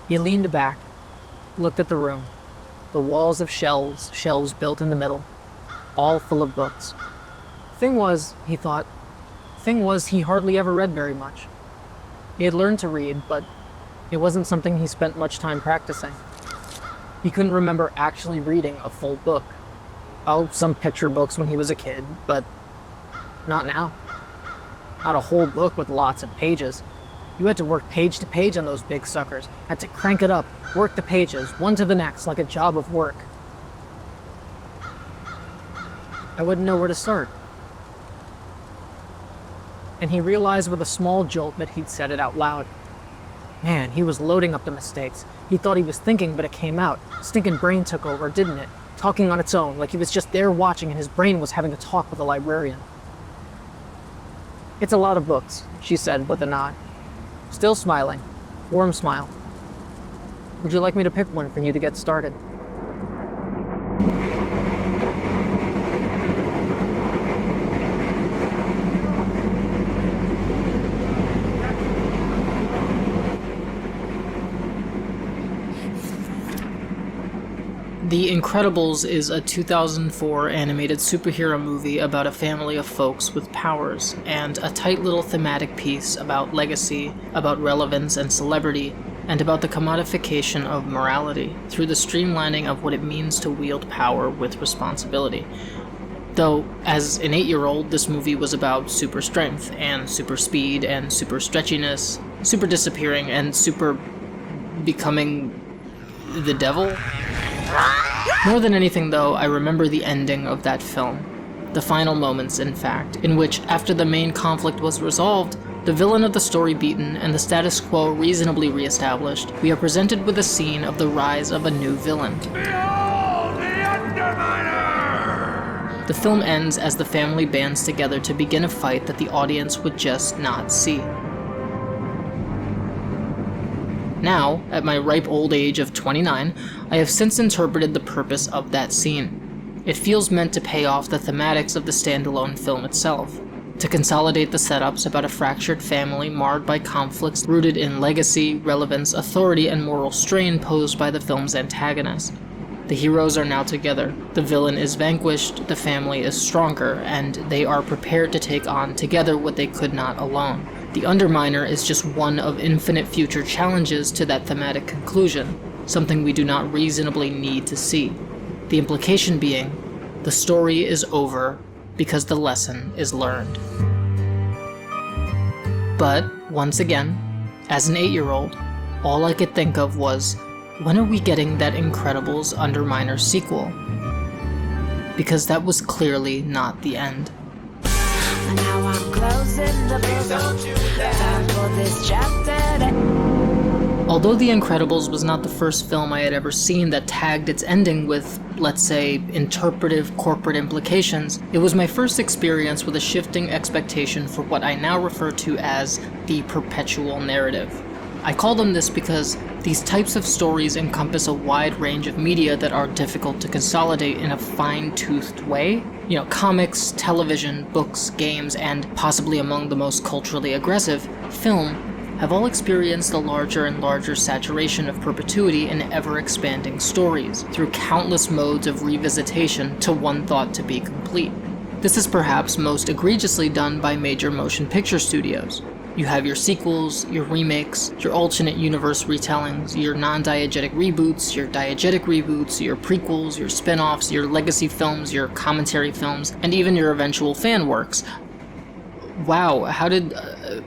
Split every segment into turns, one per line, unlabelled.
He leaned back, looked at the room. The walls of shelves built in the middle, all full of books. Thing was, he thought, he hardly ever read very much. He had learned to read, but it wasn't something he spent much time practicing. He couldn't remember actually reading a full book. Oh, some picture books when he was a kid, but not now. Not a whole book with lots of pages. You had to work page to page on those big suckers, had to crank it up, work the pages, one to the next, like a job of work. I wouldn't know where to start. And he realized with a small jolt that he'd said it out loud. Man, he was loading up the mistakes. He thought he was thinking, but it came out. Stinking brain took over, didn't it? Talking on its own, like he was just there watching and his brain was having a talk with a librarian. It's a lot of books, she said with a nod. Still smiling. Warm smile. Would you like me to pick one for you to get started?
The Incredibles is a 2004 animated superhero movie about a family of folks with powers, and a tight little thematic piece about legacy, about relevance and celebrity, and about the commodification of morality through the streamlining of what it means to wield power with responsibility. Though, as an 8-year-old, this movie was about super strength, and super speed, and super stretchiness, super disappearing, and super becoming the devil? More than anything, though, I remember the ending of that film. The final moments, in fact, in which, after the main conflict was resolved, the villain of the story beaten, and the status quo reasonably re-established, we are presented with a scene of the rise of a new villain.
Behold, the Underminer!
The film ends as the family bands together to begin a fight that the audience would just not see. Now, at my ripe old age of 29, I have since interpreted the purpose of that scene. It feels meant to pay off the thematics of the standalone film itself, to consolidate the setups about a fractured family marred by conflicts rooted in legacy, relevance, authority, and moral strain posed by the film's antagonist. The heroes are now together, the villain is vanquished, the family is stronger, and they are prepared to take on together what they could not alone. The Underminer is just one of infinite future challenges to that thematic conclusion, something we do not reasonably need to see. The implication being, the story is over because the lesson is learned. But, once again, as an 8-year-old, all I could think of was, when are we getting that Incredibles Underminer sequel? Because that was clearly not the end.
Now I'm closing the book. Time for this chapter.
Although The Incredibles was not the first film I had ever seen that tagged its ending with, let's say, interpretive corporate implications, it was my first experience with a shifting expectation for what I now refer to as the Perpetual Narrative. I call them this because these types of stories encompass a wide range of media that are difficult to consolidate in a fine-toothed way. Comics, television, books, games, and possibly among the most culturally aggressive, film, have all experienced a larger and larger saturation of perpetuity in ever-expanding stories, through countless modes of revisitation to one thought to be complete. This is perhaps most egregiously done by major motion picture studios. You have your sequels, your remakes, your alternate universe retellings, your non-diegetic reboots, your diegetic reboots, your prequels, your spin-offs, your legacy films, your commentary films, and even your eventual fan works. Wow, how did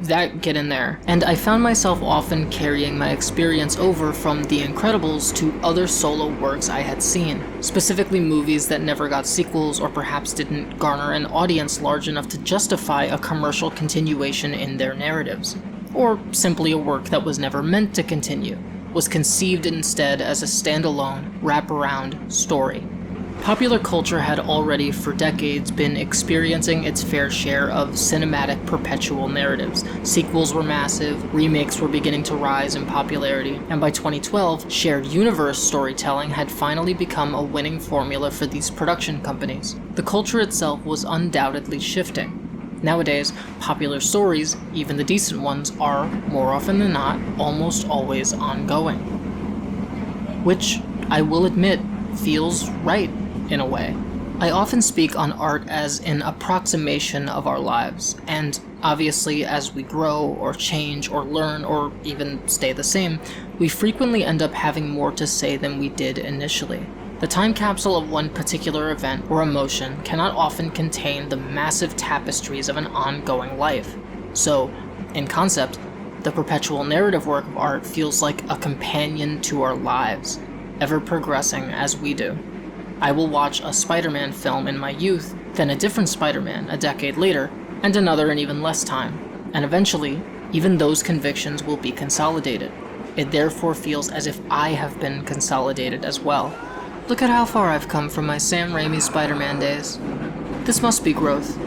that get in there? And I found myself often carrying my experience over from The Incredibles to other solo works I had seen, specifically movies that never got sequels or perhaps didn't garner an audience large enough to justify a commercial continuation in their narratives. Or simply a work that was never meant to continue, was conceived instead as a standalone, wraparound story. Popular culture had already, for decades, been experiencing its fair share of cinematic perpetual narratives. Sequels were massive, remakes were beginning to rise in popularity, and by 2012, shared universe storytelling had finally become a winning formula for these production companies. The culture itself was undoubtedly shifting. Nowadays, popular stories, even the decent ones, are, more often than not, almost always ongoing. which, I will admit, feels right in a way. I often speak on art as an approximation of our lives, and obviously as we grow or change or learn or even stay the same, we frequently end up having more to say than we did initially. The time capsule of one particular event or emotion cannot often contain the massive tapestries of an ongoing life. So, in concept, the perpetual narrative work of art feels like a companion to our lives, ever progressing as we do. I will watch a Spider-Man film in my youth, then a different Spider-Man a decade later, and another in even less time, and eventually, even those convictions will be consolidated. It therefore feels as if I have been consolidated as well. Look at how far I've come from my Sam Raimi Spider-Man days. This must be growth.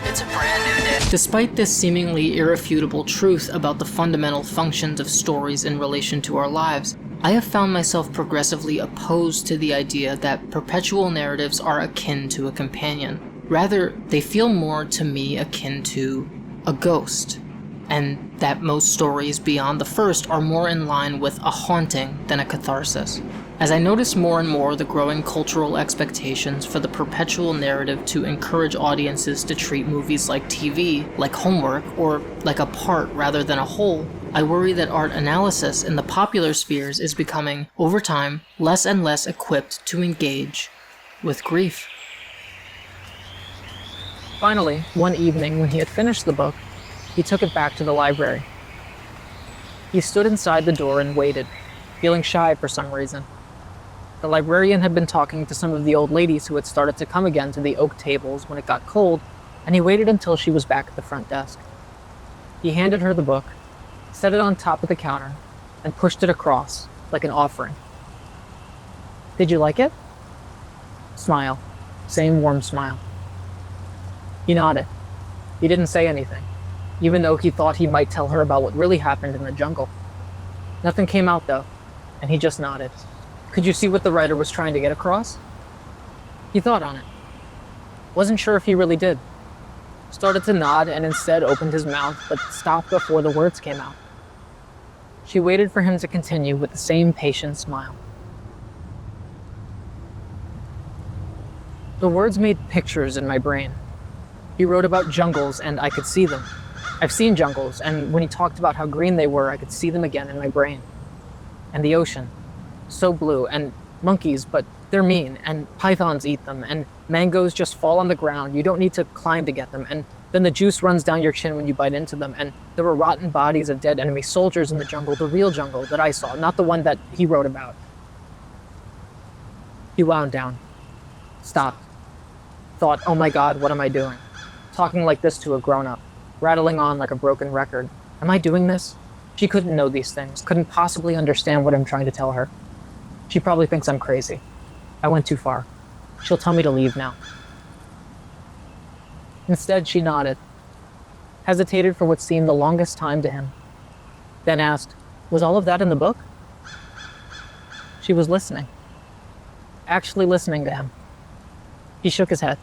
It's a brand new day. Despite this seemingly irrefutable truth about the fundamental functions of stories in relation to our lives, I have found myself progressively opposed to the idea that perpetual narratives are akin to a companion. Rather, they feel more to me akin to a ghost, and that most stories beyond the first are more in line with a haunting than a catharsis. As I notice more and more the growing cultural expectations for the perpetual narrative to encourage audiences to treat movies like TV, like homework, or like a part rather than a whole, I worry that art analysis in the popular spheres is becoming, over time, less and less equipped to engage with grief.
Finally, one evening when he had finished the book, he took it back to the library. He stood inside the door and waited, feeling shy for some reason. The librarian had been talking to some of the old ladies who had started to come again to the oak tables when it got cold, and he waited until she was back at the front desk. He handed her the book, set it on top of the counter, and pushed it across, like an offering. "Did you like it?" Smile. Same warm smile. He nodded. He didn't say anything, even though he thought he might tell her about what really happened in the jungle. Nothing came out though, and he just nodded. Could you see what the writer was trying to get across? He thought on it. Wasn't sure if he really did. Started to nod and instead opened his mouth, but stopped before the words came out. She waited for him to continue with the same patient smile. The words made pictures in my brain. He wrote about jungles and I could see them. I've seen jungles, and when he talked about how green they were, I could see them again in my brain. And the ocean. So blue, and monkeys, but they're mean, and pythons eat them, and mangoes just fall on the ground. You don't need to climb to get them, and then the juice runs down your chin when you bite into them, and there were rotten bodies of dead enemy soldiers in the jungle, the real jungle that I saw, not the one that he wrote about. He wound down. Stopped. Thought, oh my god, what am I doing? Talking like this to a grown-up. Rattling on like a broken record. Am I doing this? She couldn't know these things, couldn't possibly understand what I'm trying to tell her. She probably thinks I'm crazy. I went too far. She'll tell me to leave now. Instead, she nodded, hesitated for what seemed the longest time to him, then asked, was all of that in the book? She was listening. Actually listening to him. He shook his head.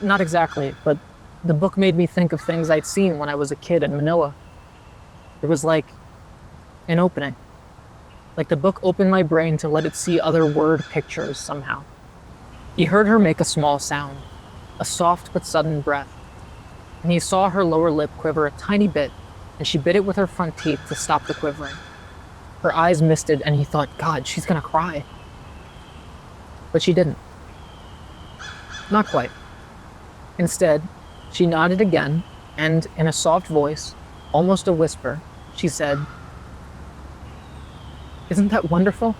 Not exactly, but the book made me think of things I'd seen when I was a kid in Manila. It was like an opening. Like the book opened my brain to let it see other word pictures somehow. He heard her make a small sound, a soft but sudden breath, and he saw her lower lip quiver a tiny bit, and she bit it with her front teeth to stop the quivering. Her eyes misted, and he thought, God, she's gonna cry. But she didn't. Not quite. Instead, she nodded again, and in a soft voice, almost a whisper, she said, "Isn't that wonderful?"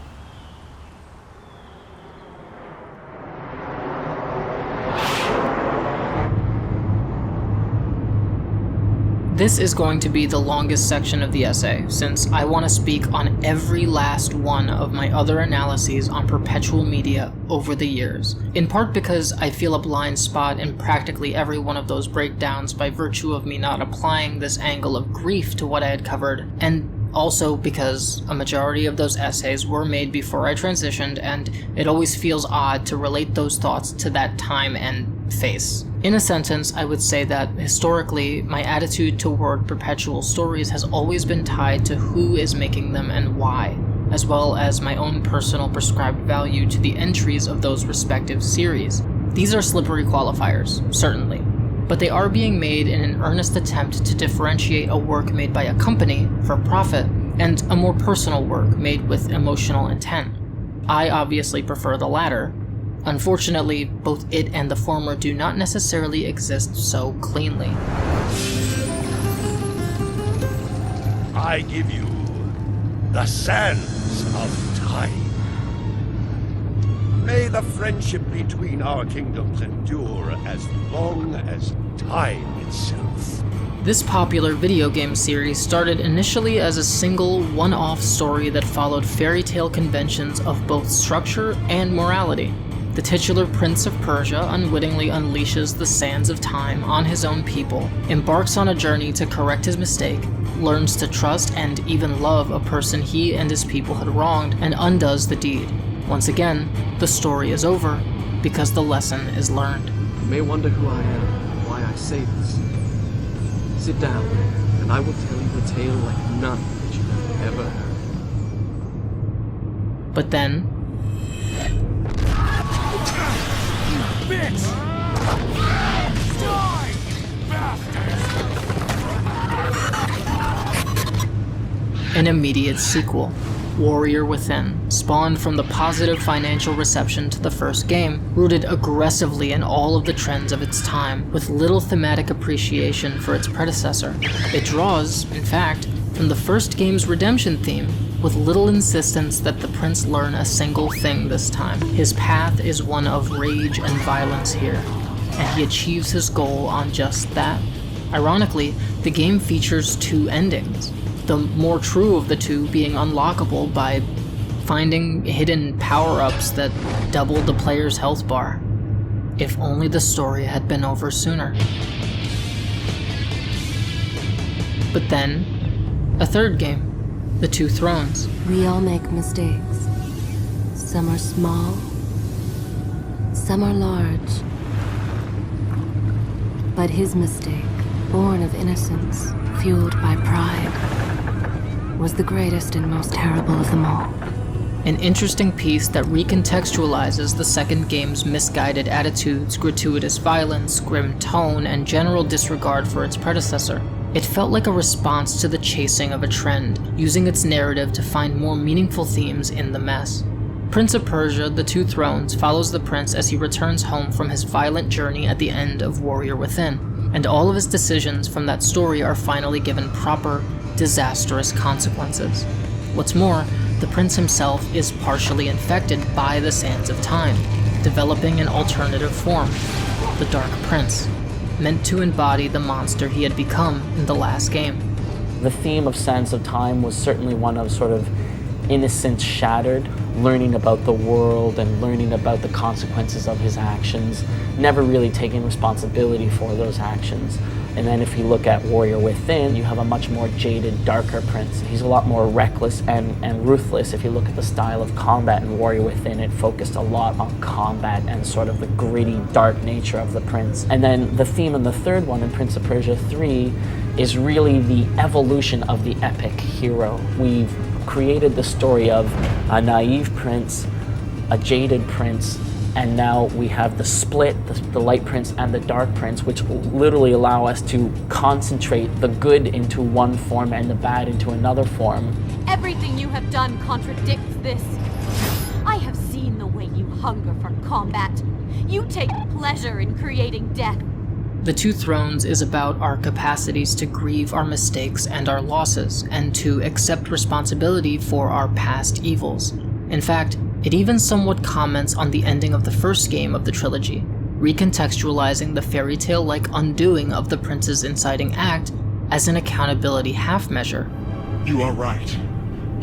This is going to be the longest section of the essay, since I want to speak on every last one of my other analyses on perpetual media over the years, in part because I feel a blind spot in practically every one of those breakdowns by virtue of me not applying this angle of grief to what I had covered, and also because a majority of those essays were made before I transitioned, and it always feels odd to relate those thoughts to that time and face. In a sentence, I would say that, historically, my attitude toward perpetual stories has always been tied to who is making them and why. as well as my own personal prescribed value to the entries of those respective series. These are slippery qualifiers, certainly, but they are being made in an earnest attempt to differentiate a work made by a company for profit and a more personal work made with emotional intent. I obviously prefer the latter. Unfortunately, both it and the former do not necessarily exist so cleanly.
I give you the sands of time. May the friendship between our kingdoms endure as long as time itself.
This popular video game series started initially as a single, one-off story that followed fairy tale conventions of both structure and morality. The titular Prince of Persia unwittingly unleashes the sands of time on his own people, embarks on a journey to correct his mistake, learns to trust and even love a person he and his people had wronged, and undoes the deed. Once again, the story is over, because the lesson is learned.
You may wonder who I am and why I say this. Sit down, and I will tell you a tale like none that you have ever heard.
But then,
Bitch! Die, bastard!
an immediate sequel, Warrior Within, spawned from the positive financial reception to the first game, rooted aggressively in all of the trends of its time, with little thematic appreciation for its predecessor. It draws, in fact, from the first game's redemption theme, with little insistence that the prince learn a single thing this time. His path is one of rage and violence here, and he achieves his goal on just that. Ironically, the game features two endings, the more true of the two being unlockable by finding hidden power-ups that double the player's health bar. If only the story had been over sooner. But then, a third game, The Two Thrones.
We all make mistakes. Some are small, some are large. But his mistake, born of innocence, fueled by pride, was the greatest and most terrible of them all.
An interesting piece that recontextualizes the second game's misguided attitudes, gratuitous violence, grim tone, and general disregard for its predecessor. It felt like a response to the chasing of a trend, using its narrative to find more meaningful themes in the mess. Prince of Persia: The Two Thrones follows the prince as he returns home from his violent journey at the end of Warrior Within, and all of his decisions from that story are finally given proper, disastrous consequences. What's more, the prince himself is partially infected by the sands of time, developing an alternative form, the Dark Prince, meant to embody the monster he had become in the last game.
The theme of Sands of Time was certainly one of sort of innocence shattered, learning about the world and learning about the consequences of his actions, never really taking responsibility for those actions. And then if you look at Warrior Within, you have a much more jaded, darker prince. He's a lot more reckless and ruthless. If you look at the style of combat in Warrior Within, it focused a lot on combat and sort of the gritty, dark nature of the prince. And then the theme in the third one, in Prince of Persia 3, is really the evolution of the epic hero. We've created the story of a naive prince, a jaded prince, and now we have the split, the light prince and the dark prince, which literally allow us to concentrate the good into one form and the bad into another form.
Everything you have done contradicts this. I have seen the way you hunger for combat. You take pleasure in creating death.
The Two Thrones is about our capacities to grieve our mistakes and our losses, and to accept responsibility for our past evils. In fact, it even somewhat comments on the ending of the first game of the trilogy, recontextualizing the fairy tale-like undoing of the prince's inciting act as an accountability half-measure.
You are right.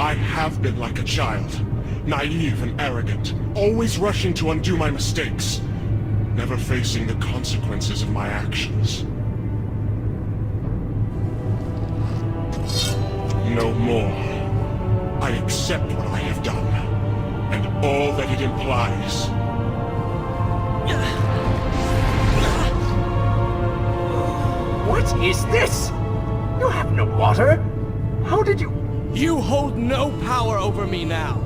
I have been like a child, naive and arrogant, always rushing to undo my mistakes, never facing the consequences of my actions. No more. I accept what I have done, and all that it implies.
What is this? You have no water? How did you...
You hold no power over me now.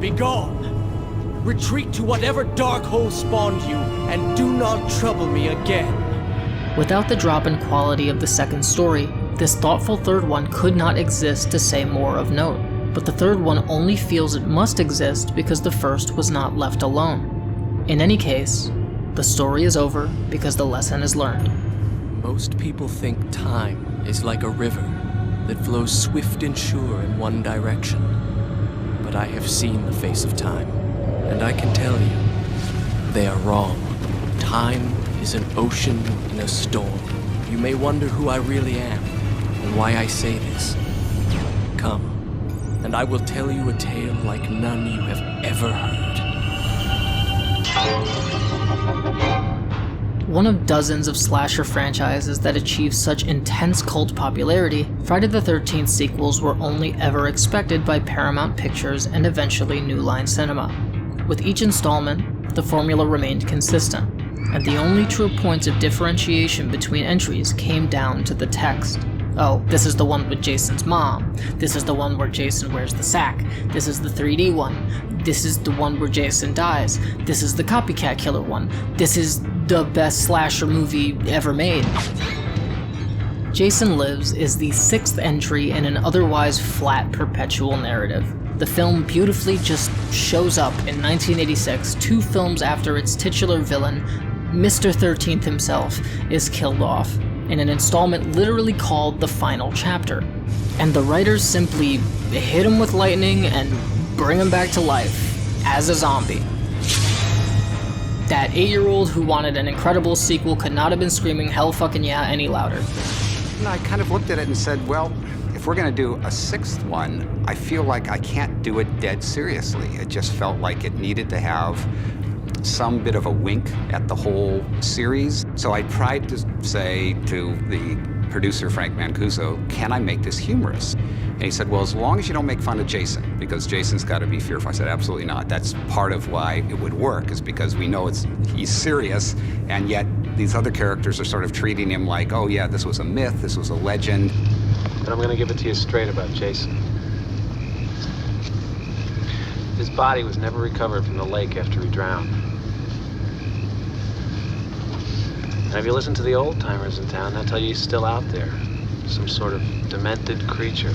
Be gone. Retreat to whatever dark hole spawned you, and do not trouble me again.
Without the drop in quality of the second story, this thoughtful third one could not exist to say more of note. But the third one only feels it must exist because the first was not left alone. In any case, the story is over because the lesson is learned.
Most people think time is like a river that flows swift and sure in one direction. But I have seen the face of time, and I can tell you, they are wrong. Time is an ocean in a storm. You may wonder who I really am, and why I say this. Come, and I will tell you a tale like none you have ever heard.
One of dozens of slasher franchises that achieve such intense cult popularity, Friday the 13th sequels were only ever expected by Paramount Pictures and eventually New Line Cinema. With each installment, the formula remained consistent, and the only true points of differentiation between entries came down to the text. Oh, this is the one with Jason's mom. This is the one where Jason wears the sack. This is the 3D one. This is the one where Jason dies. This is the copycat killer one. This is the best slasher movie ever made. Jason Lives is the 6th entry in an otherwise flat perpetual narrative. The film beautifully just shows up in 1986, 2 films after its titular villain, Mr. 13th himself, is killed off, in an installment literally called The Final Chapter. And the writers simply hit him with lightning and bring him back to life as a zombie. That 8-year-old who wanted an incredible sequel could not have been screaming hell fucking yeah any louder.
And I kind of looked at it and said, well, if we're gonna do a 6th one, I feel like I can't do it dead seriously. It just felt like it needed to have some bit of a wink at the whole series. So I tried to say to the producer, Frank Mancuso, can I make this humorous? And he said, well, as long as you don't make fun of Jason, because Jason's got to be fearful. I said, absolutely not. That's part of why it would work, is because we know he's serious, and yet these other characters are sort of treating him like, oh yeah, this was a myth, this was a legend.
And I'm gonna give it to you straight about Jason. His body was never recovered from the lake after he drowned. And if you listen to the old timers in town, they'll tell you he's still out there. Some sort of demented creature.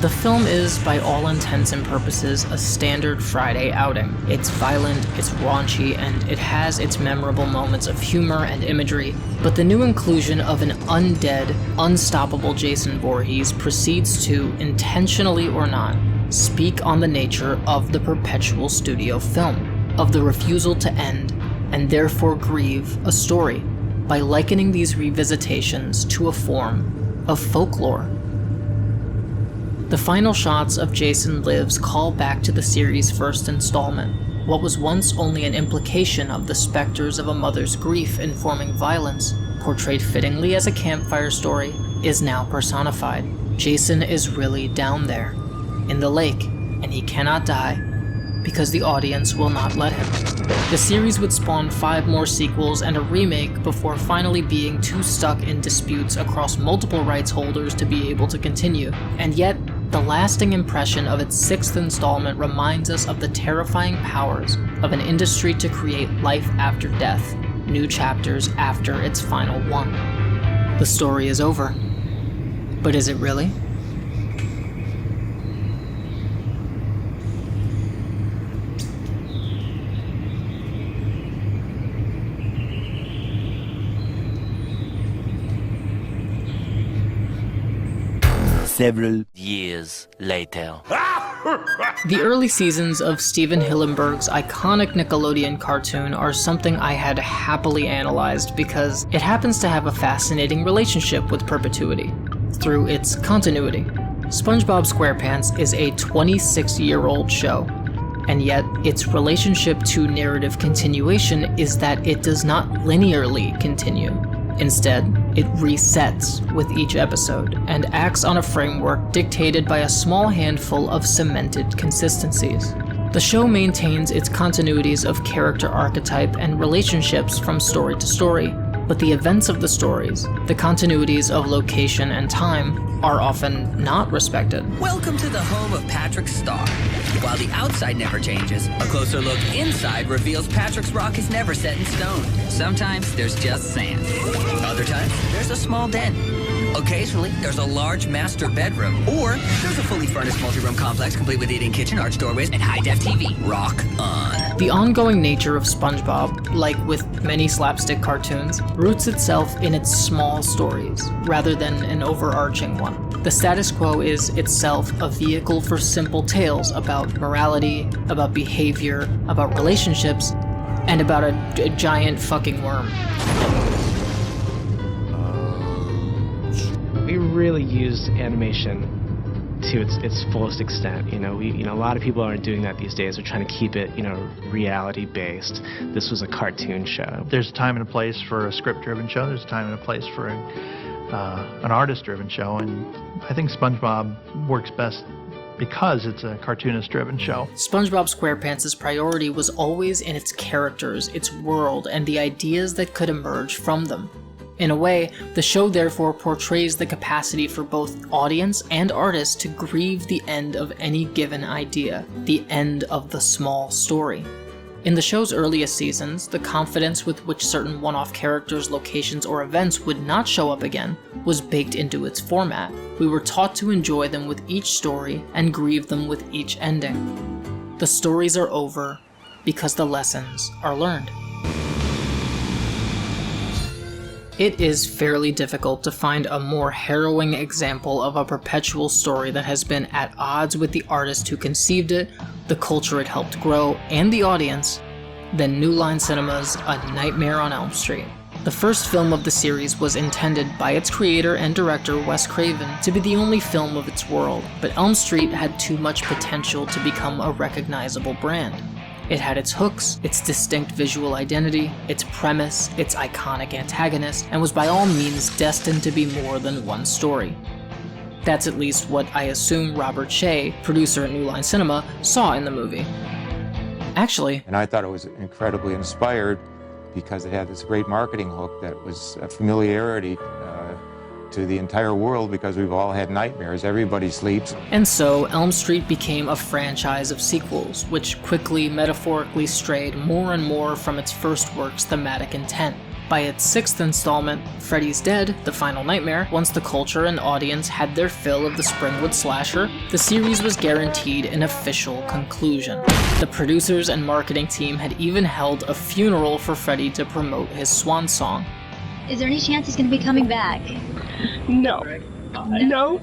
The film is, by all intents and purposes, a standard Friday outing. It's violent, it's raunchy, and it has its memorable moments of humor and imagery, but the new inclusion of an undead, unstoppable Jason Voorhees proceeds to, intentionally or not, speak on the nature of the perpetual studio film, of the refusal to end, and therefore grieve a story, by likening these revisitations to a form of folklore. The final shots of Jason Lives call back to the series' first installment. What was once only an implication of the specters of a mother's grief informing violence, portrayed fittingly as a campfire story, is now personified. Jason is really down there, in the lake, and he cannot die because the audience will not let him. The series would spawn 5 more sequels and a remake before finally being too stuck in disputes across multiple rights holders to be able to continue. And yet, the lasting impression of its 6th installment reminds us of the terrifying powers of an industry to create life after death, new chapters after its final one. The story is over. But is it really?
Several years later.
The early seasons of Steven Hillenburg's iconic Nickelodeon cartoon are something I had happily analyzed because it happens to have a fascinating relationship with perpetuity, through its continuity. SpongeBob SquarePants is a 26-year-old show, and yet its relationship to narrative continuation is that it does not linearly continue. Instead, it resets with each episode and acts on a framework dictated by a small handful of cemented consistencies. The show maintains its continuities of character archetype and relationships from story to story, But the events of the stories, the continuities of location and time, are often not respected.
Welcome to the home of Patrick's star. While the outside never changes, a closer look inside reveals Patrick's rock is never set in stone. Sometimes there's just sand. Other times, there's a small den. Occasionally, there's a large master bedroom. Or there's a fully furnished multi-room complex complete with eating kitchen, arch doorways, and high-def TV. Rock on.
The ongoing nature of SpongeBob, like with many slapstick cartoons, roots itself in its small stories, rather than an overarching one. The status quo is itself a vehicle for simple tales about morality, about behavior, about relationships, and about a giant fucking worm.
We really used animation to its fullest extent. A lot of people aren't doing that these days. They're trying to keep it, reality based. This was a cartoon show.
There's a time and a place for a script-driven show. There's a time and a place for an artist-driven show, and I think SpongeBob works best because it's a cartoonist-driven show.
SpongeBob SquarePants' priority was always in its characters, its world, and the ideas that could emerge from them. In a way, the show therefore portrays the capacity for both audience and artist to grieve the end of any given idea, the end of the small story. In the show's earliest seasons, the confidence with which certain one-off characters, locations, or events would not show up again was baked into its format. We were taught to enjoy them with each story and grieve them with each ending. The stories are over because the lessons are learned. It is fairly difficult to find a more harrowing example of a perpetual story that has been at odds with the artist who conceived it, the culture it helped grow, and the audience than New Line Cinema's A Nightmare on Elm Street. The first film of the series was intended by its creator and director Wes Craven to be the only film of its world, but Elm Street had too much potential to become a recognizable brand. It had its hooks, its distinct visual identity, its premise, its iconic antagonist, and was by all means destined to be more than one story. That's at least what I assume Robert Shea, producer at New Line Cinema, saw in the movie. Actually,
and I thought it was incredibly inspired because it had this great marketing hook that was a familiarity to the entire world, because we've all had nightmares. Everybody sleeps.
And so Elm Street became a franchise of sequels, which quickly, metaphorically strayed more and more from its first work's thematic intent. By its sixth installment, Freddy's Dead, The Final Nightmare, once the culture and audience had their fill of the Springwood slasher, the series was guaranteed an official conclusion. The producers and marketing team had even held a funeral for Freddy to promote his swan song.
Is there any chance he's going to be coming back?
No. No.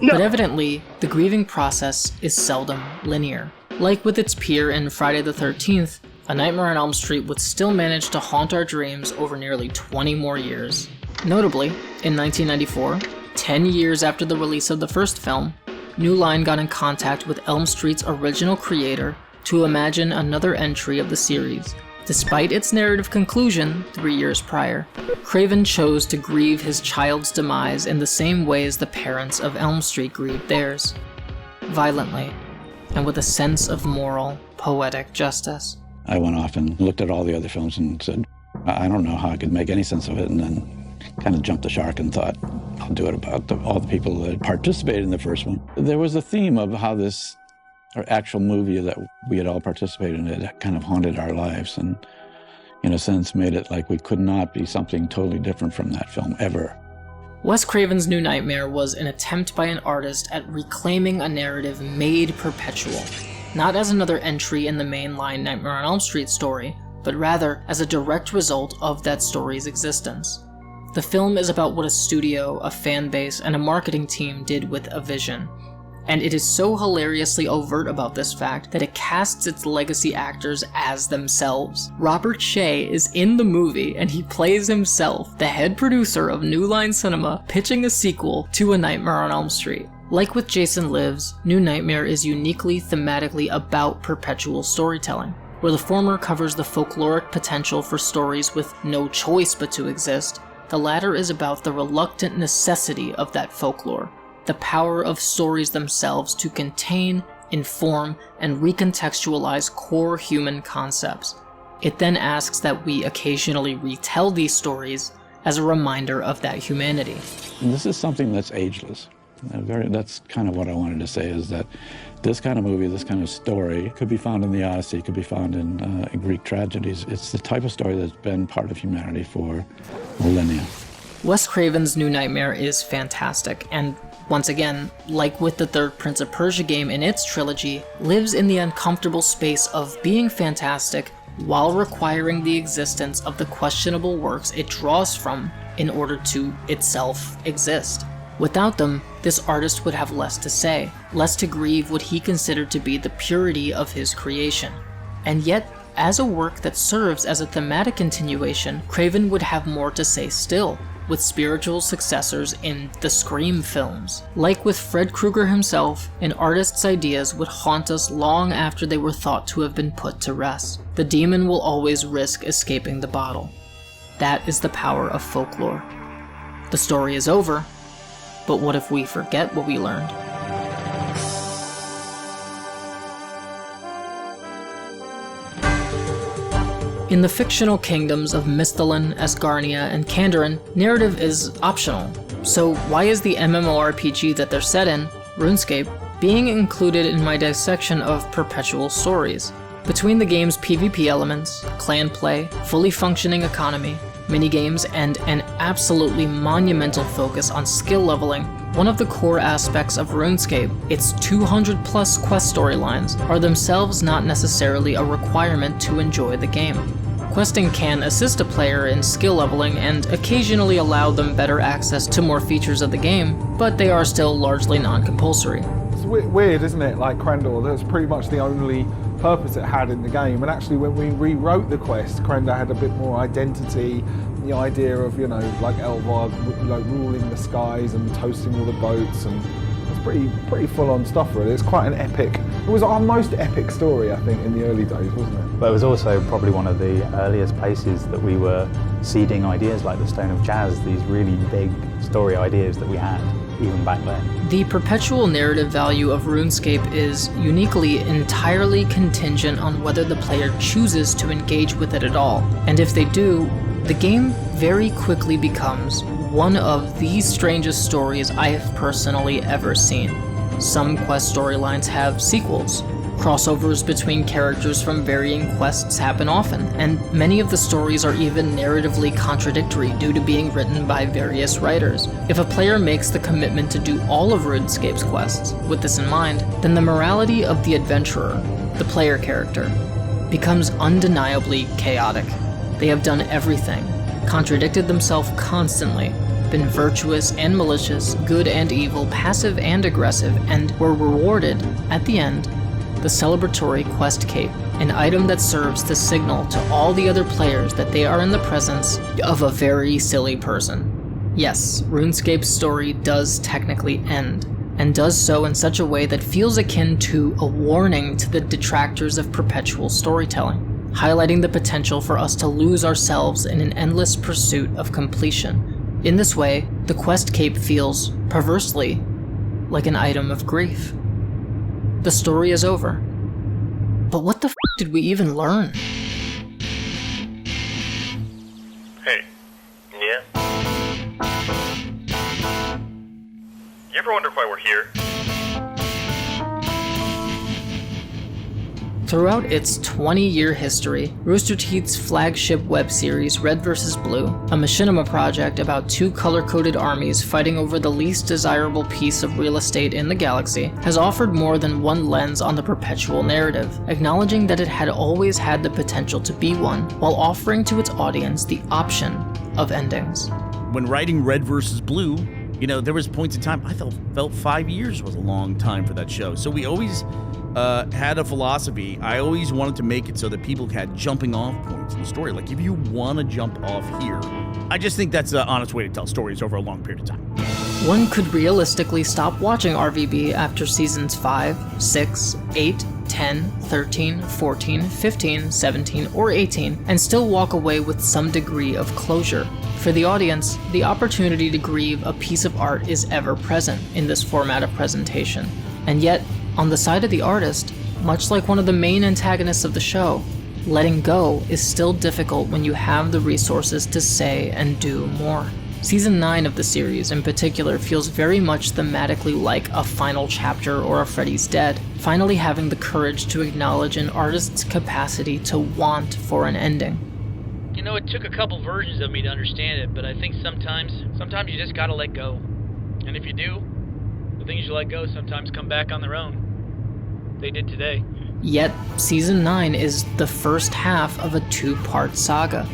But evidently, the grieving process is seldom linear. Like with its peer in Friday the 13th, A Nightmare on Elm Street would still manage to haunt our dreams over nearly 20 more years. Notably, in 1994, 10 years after the release of the first film, New Line got in contact with Elm Street's original creator to imagine another entry of the series. Despite its narrative conclusion 3 years prior, Craven chose to grieve his child's demise in the same ways the parents of Elm Street grieved theirs. Violently, and with a sense of moral, poetic justice.
I went off and looked at all the other films and said, I don't know how I could make any sense of it, and then kind of jumped the shark and thought, I'll do it about all the people that participated in the first one. There was a theme of how this actual movie that we had all participated in, it kind of haunted our lives and, in a sense, made it like we could not be something totally different from that film, ever.
Wes Craven's New Nightmare was an attempt by an artist at reclaiming a narrative made perpetual, not as another entry in the mainline Nightmare on Elm Street story, but rather as a direct result of that story's existence. The film is about what a studio, a fan base, and a marketing team did with a vision. And it is so hilariously overt about this fact that it casts its legacy actors as themselves. Robert Shea is in the movie and he plays himself, the head producer of New Line Cinema, pitching a sequel to A Nightmare on Elm Street. Like with Jason Lives, New Nightmare is uniquely thematically about perpetual storytelling, where the former covers the folkloric potential for stories with no choice but to exist. The latter is about the reluctant necessity of that folklore. The power of stories themselves to contain, inform, and recontextualize core human concepts. It then asks that we occasionally retell these stories as a reminder of that humanity.
And this is something that's ageless. That's kind of what I wanted to say, is that this kind of movie, this kind of story, could be found in the Odyssey, could be found in Greek tragedies. It's the type of story that's been part of humanity for millennia.
Wes Craven's New Nightmare is fantastic, and once again, like with the third Prince of Persia game in its trilogy, lives in the uncomfortable space of being fantastic while requiring the existence of the questionable works it draws from in order to itself exist. Without them, this artist would have less to say, less to grieve what he considered to be the purity of his creation. And yet, as a work that serves as a thematic continuation, Craven would have more to say still, with spiritual successors in the Scream films. Like with Fred Krueger himself, an artist's ideas would haunt us long after they were thought to have been put to rest. The demon will always risk escaping the bottle. That is the power of folklore. The story is over, but what if we forget what we learned? In the fictional kingdoms of Misthalin, Asgarnia, and Kandarin, narrative is optional. So why is the MMORPG that they're set in, RuneScape, being included in my dissection of perpetual stories? Between the game's PvP elements, clan play, fully functioning economy, minigames, and an absolutely monumental focus on skill leveling, one of the core aspects of RuneScape, its 200 plus quest storylines, are themselves not necessarily a requirement to enjoy the game. Questing can assist a player in skill leveling and occasionally allow them better access to more features of the game, but they are still largely non-compulsory.
It's weird, isn't it? Like Crendor, that's pretty much the only purpose it had in the game. And actually, when we rewrote the quest, Crendor had a bit more identity. The idea of, you know, like Elvar, like ruling the skies and toasting all the boats, and it's pretty full-on stuff, really. It's quite an epic. It was our most epic story, I think, in the early days, wasn't it?
But it was also probably one of the earliest places that we were seeding ideas like the Stone of Jazz, these really big story ideas that we had even back then.
The perpetual narrative value of RuneScape is uniquely entirely contingent on whether the player chooses to engage with it at all. And if they do, the game very quickly becomes one of the strangest stories I have personally ever seen. Some quest storylines have sequels. Crossovers between characters from varying quests happen often, and many of the stories are even narratively contradictory due to being written by various writers. If a player makes the commitment to do all of RuneScape's quests with this in mind, then the morality of the adventurer, the player character, becomes undeniably chaotic. They have done everything, contradicted themselves constantly, been virtuous and malicious, good and evil, passive and aggressive, and were rewarded, at the end, the celebratory quest cape, an item that serves to signal to all the other players that they are in the presence of a very silly person. Yes, RuneScape's story does technically end, and does so in such a way that feels akin to a warning to the detractors of perpetual storytelling, highlighting the potential for us to lose ourselves in an endless pursuit of completion. In this way, the quest cape feels, perversely, like an item of grief. The story is over. But what the f did we even learn?
Hey. Yeah? You ever wonder why we're here?
Throughout its 20-year history, Rooster Teeth's flagship web series Red vs. Blue, a machinima project about two color-coded armies fighting over the least desirable piece of real estate in the galaxy, has offered more than one lens on the perpetual narrative, acknowledging that it had always had the potential to be one, while offering to its audience the option of endings.
When writing Red vs. Blue, you know, there was points in time I felt 5 years was a long time for that show. So we always had a philosophy. I always wanted to make it so that people had jumping off points in the story. Like, if you want to jump off here, I just think that's an honest way to tell stories over a long period of time.
One could realistically stop watching RVB after seasons 5, 6, 8, 10, 13, 14, 15, 17, or 18, and still walk away with some degree of closure. For the audience, the opportunity to grieve a piece of art is ever present in this format of presentation. And yet, on the side of the artist, much like one of the main antagonists of the show, letting go is still difficult when you have the resources to say and do more. Season 9 of the series in particular feels very much thematically like a final chapter or a Freddy's Dead, finally having the courage to acknowledge an artist's capacity to want for an ending.
You know, it took a couple versions of me to understand it, but I think sometimes you just gotta let go. And if you do, the things you let go sometimes come back on their own. They did today.
Yet, Season 9 is the first half of a 2-part saga,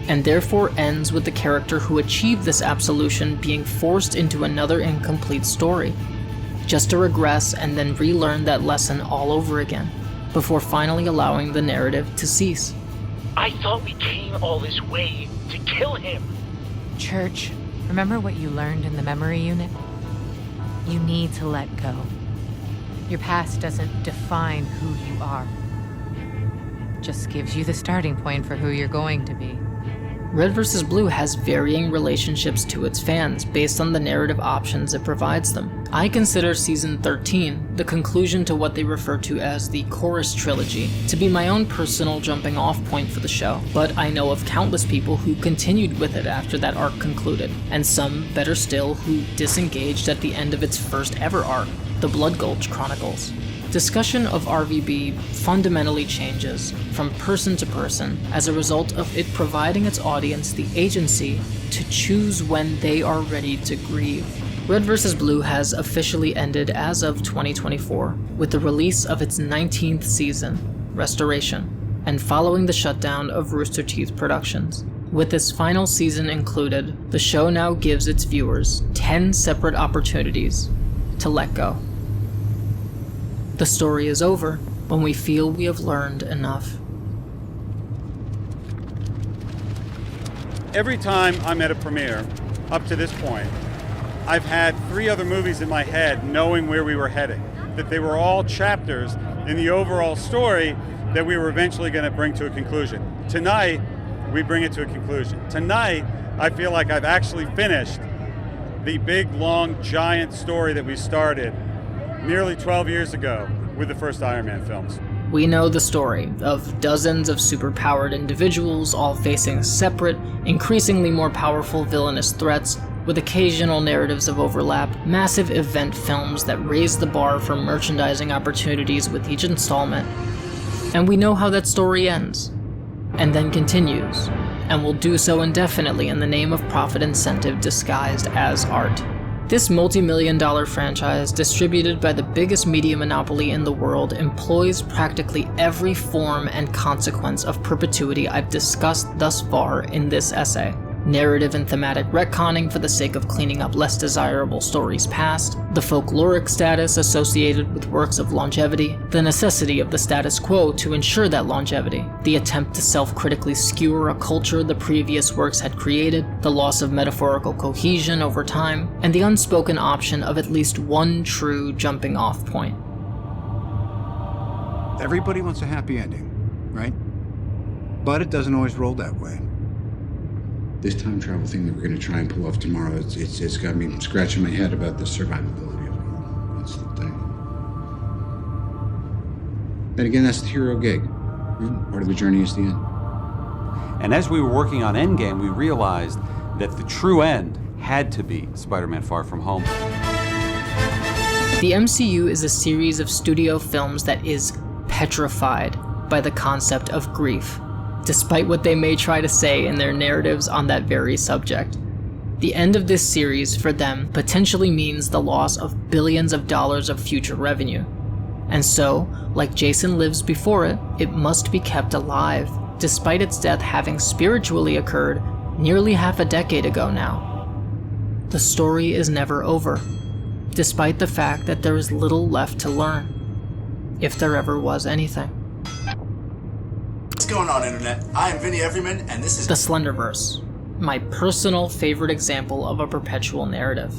and therefore ends with the character who achieved this absolution being forced into another incomplete story, just to regress and then relearn that lesson all over again, before finally allowing the narrative to cease.
I thought we came all this way to kill him.
Church, remember what you learned in the memory unit? You need to let go. Your past doesn't define who you are. It just gives you the starting point for who you're going to be.
Red vs. Blue has varying relationships to its fans based on the narrative options it provides them. I consider Season 13, the conclusion to what they refer to as the Chorus Trilogy, to be my own personal jumping off point for the show, but I know of countless people who continued with it after that arc concluded, and some, better still, who disengaged at the end of its first ever arc, the Blood Gulch Chronicles. Discussion of RVB fundamentally changes from person to person as a result of it providing its audience the agency to choose when they are ready to grieve. Red vs. Blue has officially ended as of 2024 with the release of its 19th season, Restoration, and following the shutdown of Rooster Teeth Productions. With this final season included, the show now gives its viewers 10 separate opportunities to let go. The story is over when we feel we have learned enough.
Every time I'm at a premiere, up to this point, I've had 3 other movies in my head knowing where we were heading, that they were all chapters in the overall story that we were eventually going to bring to a conclusion. Tonight, we bring it to a conclusion. Tonight, I feel like I've actually finished the big, long, giant story that we started nearly 12 years ago with the first Iron Man films.
We know the story of dozens of superpowered individuals all facing separate, increasingly more powerful villainous threats, with occasional narratives of overlap, massive event films that raise the bar for merchandising opportunities with each installment. And we know how that story ends, and then continues, and will do so indefinitely in the name of profit incentive disguised as art. This multi-million-dollar franchise, distributed by the biggest media monopoly in the world, employs practically every form and consequence of perpetuity I've discussed thus far in this essay. Narrative and thematic retconning for the sake of cleaning up less desirable stories past, the folkloric status associated with works of longevity, the necessity of the status quo to ensure that longevity, the attempt to self-critically skewer a culture the previous works had created, the loss of metaphorical cohesion over time, and the unspoken option of at least one true jumping off point.
Everybody wants a happy ending, right? But it doesn't always roll that way. This time travel thing that we're going to try and pull off tomorrow, it's got me scratching my head about the survivability of it. That's the thing. And again, that's the hero gig. Part of the journey is the end.
And as we were working on Endgame, we realized that the true end had to be Spider-Man Far From Home.
The MCU is a series of studio films that is petrified by the concept of grief, despite what they may try to say in their narratives on that very subject. The end of this series, for them, potentially means the loss of billions of dollars of future revenue. And so, like Jason Lives before it, it must be kept alive, despite its death having spiritually occurred nearly half a decade ago now. The story is never over, despite the fact that there is little left to learn, if there ever was anything.
What's going on, Internet? I am Vinny Everyman, and this is
The Slenderverse, my personal favorite example of a perpetual narrative.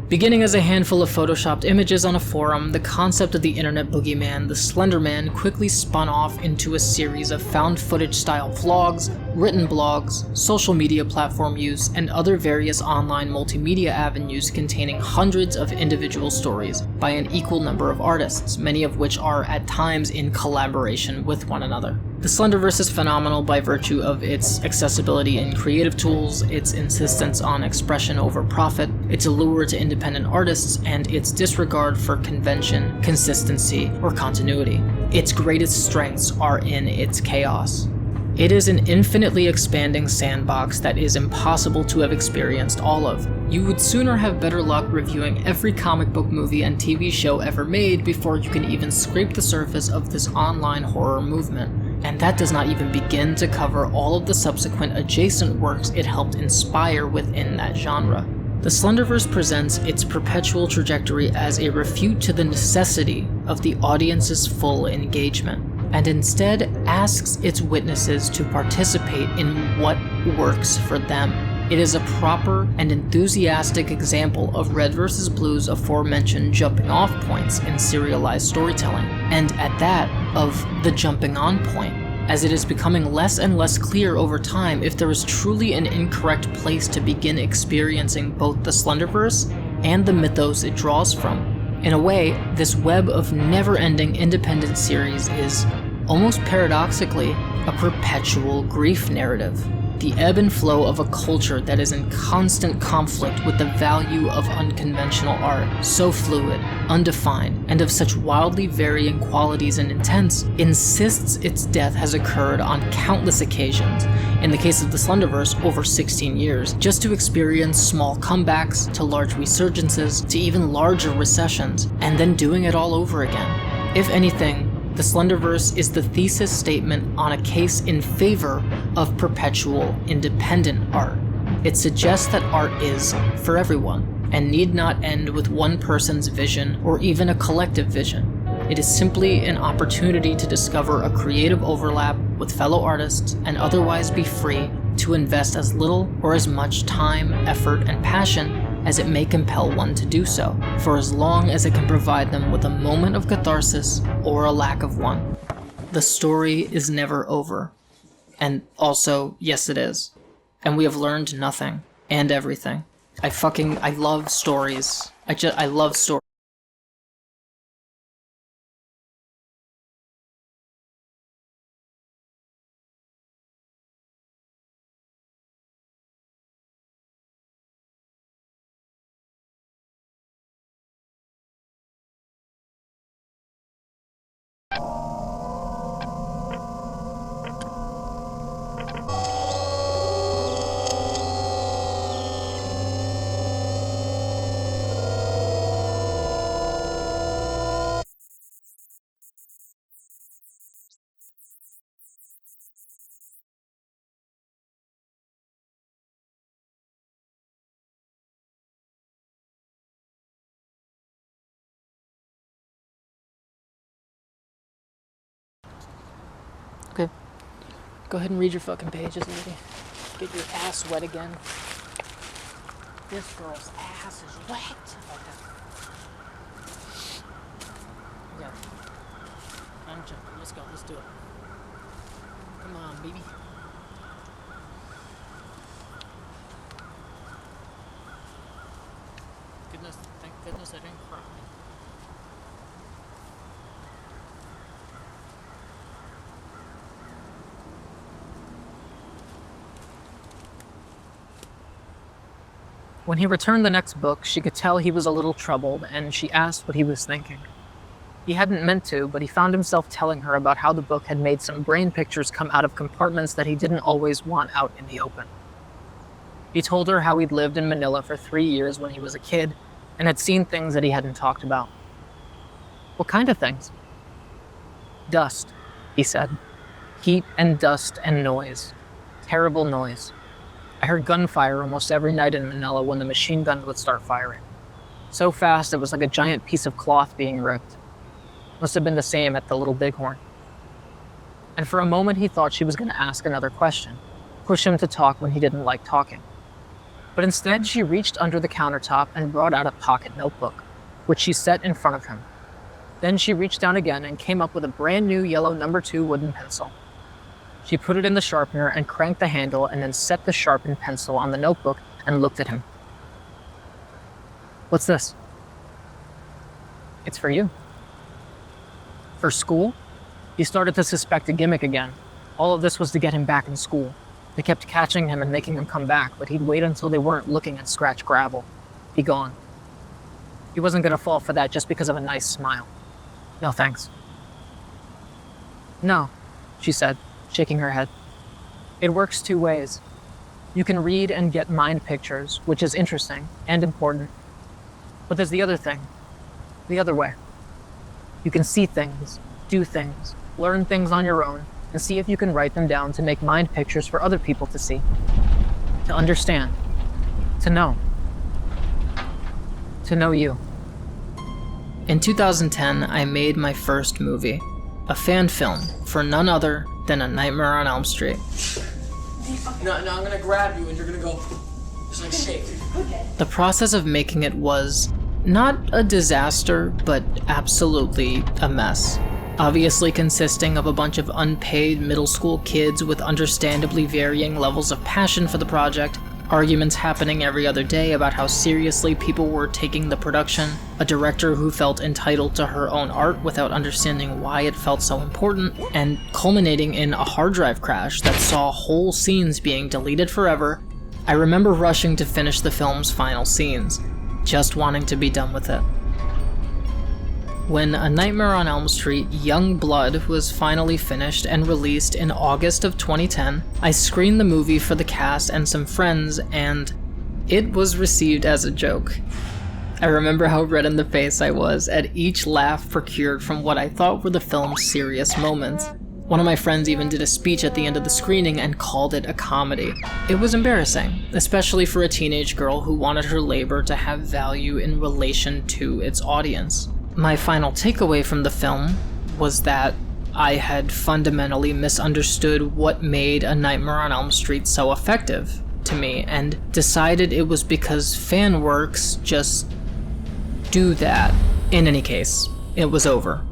Beginning as a handful of photoshopped images on a forum, the concept of the internet boogeyman, the Slender Man, quickly spun off into a series of found footage-style vlogs, written blogs, social media platform use, and other various online multimedia avenues containing hundreds of individual stories by an equal number of artists, many of which are at times in collaboration with one another. The Slenderverse is phenomenal by virtue of its accessibility in creative tools, its insistence on expression over profit, its allure to independent artists, and its disregard for convention, consistency, or continuity. Its greatest strengths are in its chaos. It is an infinitely expanding sandbox that is impossible to have experienced all of. You would sooner have better luck reviewing every comic book movie and TV show ever made before you can even scrape the surface of this online horror movement. And that does not even begin to cover all of the subsequent adjacent works it helped inspire within that genre. The Slenderverse presents its perpetual trajectory as a refute to the necessity of the audience's full engagement, and instead asks its witnesses to participate in what works for them. It is a proper and enthusiastic example of Red vs. Blue's aforementioned jumping off points in serialized storytelling, and at that, of the jumping on point, as it is becoming less and less clear over time if there is truly an incorrect place to begin experiencing both the Slenderverse and the mythos it draws from. In a way, this web of never-ending independent series is, almost paradoxically, a perpetual grief narrative. The ebb and flow of a culture that is in constant conflict with the value of unconventional art, so fluid, undefined, and of such wildly varying qualities and intents, insists its death has occurred on countless occasions, in the case of the Slenderverse over 16 years, just to experience small comebacks, to large resurgences, to even larger recessions, and then doing it all over again. If anything, the Slenderverse is the thesis statement on a case in favor of perpetual independent art. It suggests that art is for everyone, and need not end with one person's vision or even a collective vision. It is simply an opportunity to discover a creative overlap with fellow artists and otherwise be free to invest as little or as much time, effort, and passion as it may compel one to do so, for as long as it can provide them with a moment of catharsis or a lack of one. The story is never over. And also, yes it is. And we have learned nothing and everything. I love stories. I love stories. Okay. Go ahead and read your fucking pages, lady. Get your ass wet again. This girl's ass is wet. Yeah. I'm jumping. Let's go. Let's do it. Come on, baby. Thank goodness I didn't cry. When he returned the next book, she could tell he was a little troubled, and she asked what he was thinking. He hadn't meant to, but he found himself telling her about how the book had made some brain pictures come out of compartments that he didn't always want out in the open. He told her how he'd lived in Manila for 3 years when he was a kid, and had seen things that he hadn't talked about. What kind of things? Dust, he said. Heat and dust and noise. Terrible noise. I heard gunfire almost every night in Manila when the machine guns would start firing. So fast it was like a giant piece of cloth being ripped. Must have been the same at the Little Bighorn. And for a moment he thought she was going to ask another question, push him to talk when he didn't like talking. But instead she reached under the countertop and brought out a pocket notebook, which she set in front of him. Then she reached down again and came up with a brand new yellow No. 2 wooden pencil. She put it in the sharpener and cranked the handle and then set the sharpened pencil on the notebook and looked at him. What's this? It's for you. For school? He started to suspect a gimmick again, All of this was to get him back in school. They kept catching him and making him come back, but he'd wait until they weren't looking and scratch gravel. Be gone. He wasn't gonna fall for that just because of a nice smile. No thanks. No, she said, shaking her head. It works two ways. You can read and get mind pictures, which is interesting and important. But there's the other thing, the other way. You can see things, do things, learn things on your own, and see if you can write them down to make mind pictures for other people to see, to understand, to know you. In 2010, I made my first movie, a fan film for none other than A Nightmare on Elm Street.
No, I'm gonna grab you and you're gonna go, just like shake. Okay.
The process of making it was not a disaster, but absolutely a mess. Obviously consisting of a bunch of unpaid middle school kids with understandably varying levels of passion for the project, arguments happening every other day about how seriously people were taking the production, a director who felt entitled to her own art without understanding why it felt so important, and culminating in a hard drive crash that saw whole scenes being deleted forever. I remember rushing to finish the film's final scenes, just wanting to be done with it. When A Nightmare on Elm Street: Young Blood was finally finished and released in August of 2010, I screened the movie for the cast and some friends, and it was received as a joke. I remember how red in the face I was at each laugh procured from what I thought were the film's serious moments. One of my friends even did a speech at the end of the screening and called it a comedy. It was embarrassing, especially for a teenage girl who wanted her labor to have value in relation to its audience. My final takeaway from the film was that I had fundamentally misunderstood what made A Nightmare on Elm Street so effective to me, and decided it was because fan works just do that. In any case, it was over.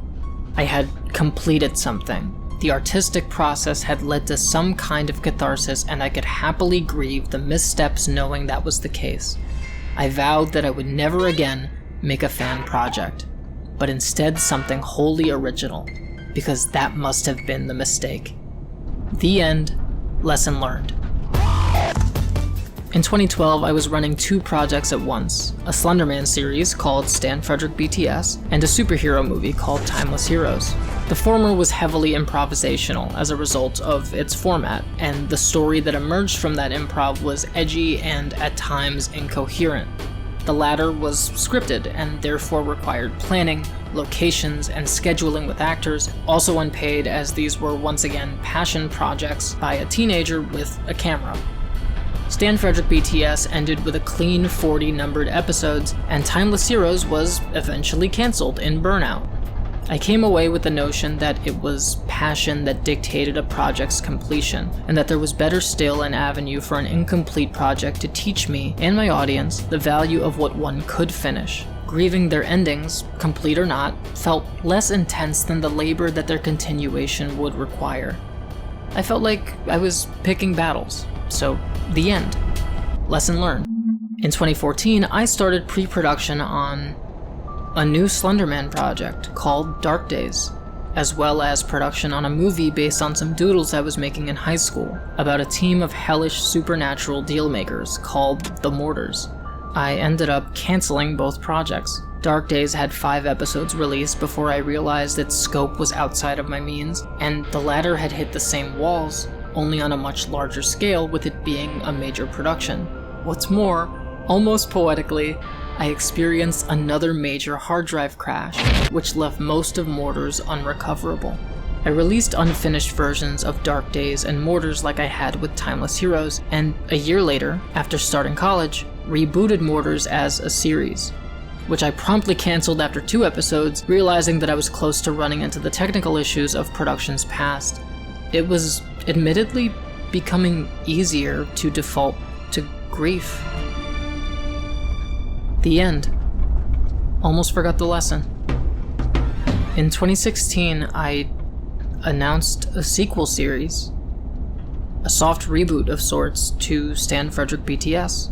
I had completed something. The artistic process had led to some kind of catharsis, and I could happily grieve the missteps knowing that was the case. I vowed that I would never again make a fan project, but instead something wholly original, because that must have been the mistake. The end. Lesson learned. In 2012, I was running two projects at once, a Slenderman series called Stan Frederick BTS, and a superhero movie called Timeless Heroes. The former was heavily improvisational as a result of its format, and the story that emerged from that improv was edgy and at times incoherent. The latter was scripted and therefore required planning, locations, and scheduling with actors, also unpaid as these were once again passion projects by a teenager with a camera. Stan Frederick BTS ended with a clean 40 numbered episodes, and Timeless Heroes was eventually cancelled in burnout. I came away with the notion that it was passion that dictated a project's completion, and that there was better still an avenue for an incomplete project to teach me and my audience the value of what one could finish. Grieving their endings, complete or not, felt less intense than the labor that their continuation would require. I felt like I was picking battles, so the end. Lesson learned. In 2014, I started pre-production on a new Slenderman project called Dark Days, as well as production on a movie based on some doodles I was making in high school about a team of hellish supernatural dealmakers called the Mortars. I ended up canceling both projects. Dark Days had 5 episodes released before I realized its scope was outside of my means, and the latter had hit the same walls, only on a much larger scale with it being a major production. What's more, almost poetically, I experienced another major hard drive crash, which left most of Mortars unrecoverable. I released unfinished versions of Dark Days and Mortars like I had with Timeless Heroes, and a year later, after starting college, rebooted Mortars as a series, which I promptly canceled after 2 episodes, realizing that I was close to running into the technical issues of productions past. It was admittedly becoming easier to default to grief. The end. Almost forgot the lesson. In 2016, I announced a sequel series, a soft reboot of sorts to Stan Frederick BTS,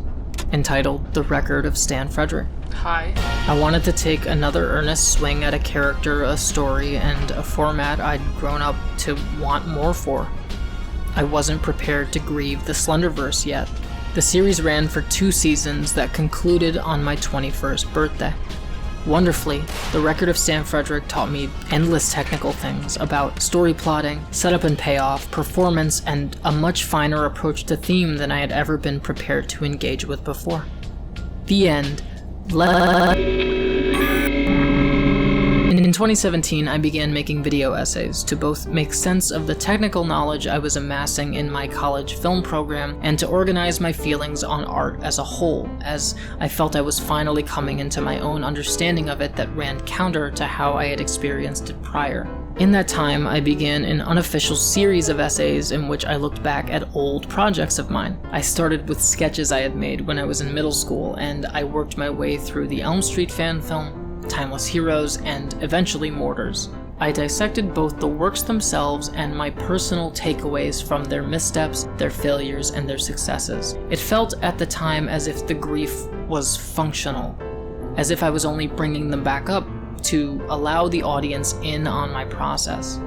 entitled The Record of Stan Frederick. Hi. I wanted to take another earnest swing at a character, a story, and a format I'd grown up to want more for. I wasn't prepared to grieve the Slenderverse yet. The series ran for 2 seasons that concluded on my 21st birthday. Wonderfully, the record of Stan Frederick taught me endless technical things about story plotting, setup and payoff, performance, and a much finer approach to theme than I had ever been prepared to engage with before. The end. In 2017, I began making video essays to both make sense of the technical knowledge I was amassing in my college film program and to organize my feelings on art as a whole, as I felt I was finally coming into my own understanding of it that ran counter to how I had experienced it prior. In that time, I began an unofficial series of essays in which I looked back at old projects of mine. I started with sketches I had made when I was in middle school, and I worked my way through the Elm Street fan film, Timeless Heroes, and eventually Mortars. I dissected both the works themselves and my personal takeaways from their missteps, their failures, and their successes. It felt at the time as if the grief was functional, as if I was only bringing them back up to allow the audience in on my process.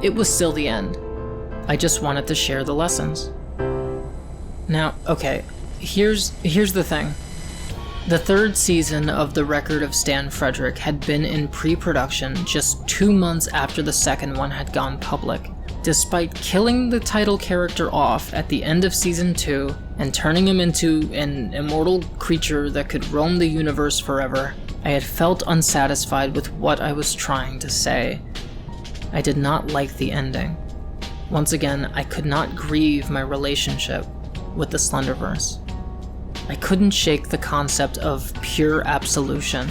It was still the end. I just wanted to share the lessons. Now, okay, here's the thing. The 3rd season of The Record of Stan Frederick had been in pre-production just 2 months after the 2nd one had gone public. Despite killing the title character off at the end of season 2 and turning him into an immortal creature that could roam the universe forever, I had felt unsatisfied with what I was trying to say. I did not like the ending. Once again, I could not grieve my relationship with the Slenderverse. I couldn't shake the concept of pure absolution,